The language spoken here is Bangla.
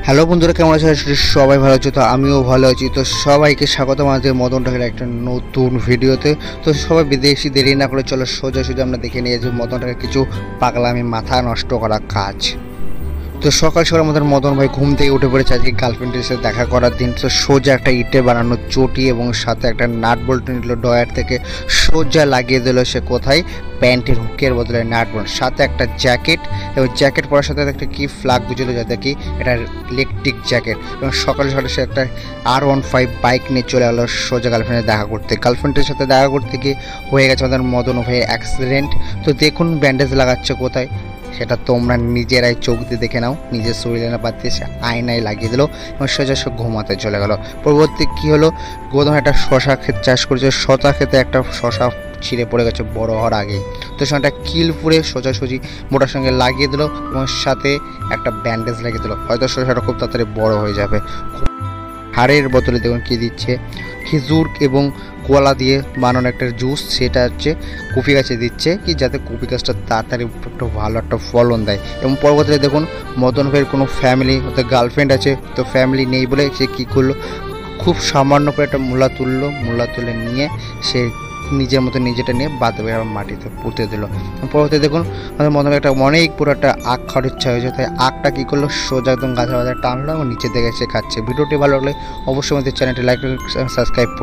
হ্যালো বন্ধুরা, কেমন আছো? সবাই ভালো আছো? তো আমিও ভালো আছি। তো সবাইকে স্বাগত আমাদের মদন টাকের একটা নতুন ভিডিওতে। তো সবাই বিদেশি দেরি না করে চলো সোজা আমরা দেখে নিয়ে যে মদন টাকের কিছু পাগলামি মাথা নষ্ট করা কাজ। তো সকাল সকাল আমাদের মদন ভাই ঘুম থেকে উঠে পড়েছে আজকে গার্লফ্রেন্ডের সাথে দেখা করার দিন। তো সোজা একটা ইটে বানানো চটি এবং সাথে একটা নাট বল্ট নিল ডয়ার থেকে, সোজা লাগিয়ে দিল সে কোথায়, প্যান্টের হুকের বদলে নাট বল্ট, সাথে একটা জ্যাকেট এবং জ্যাকেট পরার সাথে একটা কি ফ্ল্যাগ বুঝলো যাতে কি এটা ইলেকট্রিক জ্যাকেট। এবং সকালে সকালে সে একটা R15 বাইক নিয়ে চলে গেলো সোজা গার্লফ্রেন্ডের দেখা করতে। গার্লফ্রেন্ডের সাথে দেখা করতে গিয়ে হয়ে গেছে আমাদের মদন ভাইয়ের অ্যাক্সিডেন্ট। তো দেখুন ব্যান্ডেজ লাগাচ্ছে কোথায়, সেটা তোমরা নিজেরাই চোখ দিয়ে দেখে নাও। নিজের শরীরে না বাদ দিয়ে সে আয়নায় লাগিয়ে দিল এবং সোজা সে ঘুমাতে চলে গেল। পরবর্তী কী হলো, গৌতম একটা শশা ক্ষেত চাষ করেছে, শশা ক্ষেতে একটা শশা ছিঁড়ে পড়ে গেছে বড় হওয়ার আগেই। তো সেটা কিল পুড়ে সোজাসুজি মোটার সঙ্গে লাগিয়ে দিল এবং সাথে একটা ব্যান্ডেজ লাগিয়ে দিল, হয়তো শশাটা খুব তাড়াতাড়ি বড় হয়ে যাবে। হাড়ের বোতলে দেখুন কী দিচ্ছে, খেজুর এবং কলা দিয়ে বানানো একটা জুস, সেটা হচ্ছে কফি গাছে দিচ্ছে কি যাতে কফি গাছটা তাড়াতাড়ি একটু ভালো একটা ফলন দেয়। এবং পরবর্তীতে দেখুন মদন ভাইয়ের কোনো ফ্যামিলি অর্থাৎ গার্লফ্রেন্ড আছে, তো ফ্যামিলি নেই বলে সে কী করলো, খুব সামান্য করে একটা মূলা তুললো, মূলা তুলে নিয়ে সে নিজের মতো নিজেটা নিয়ে বাদ মাটিতে পুঁতে দিল। পরবর্তী দেখুন আমাদের মদন ভাই একটা অনেক পুরো একটা আখ খাওয়ার ইচ্ছা হয়েছে, তাই আখটা কী করলো সোজা একদম গাছের টানলো এবং নিচে দেখে সে খাচ্ছে। ভিডিওটি ভালো লাগলে অবশ্যই আমাদের চ্যানেলটি লাইক সাবস্ক্রাইব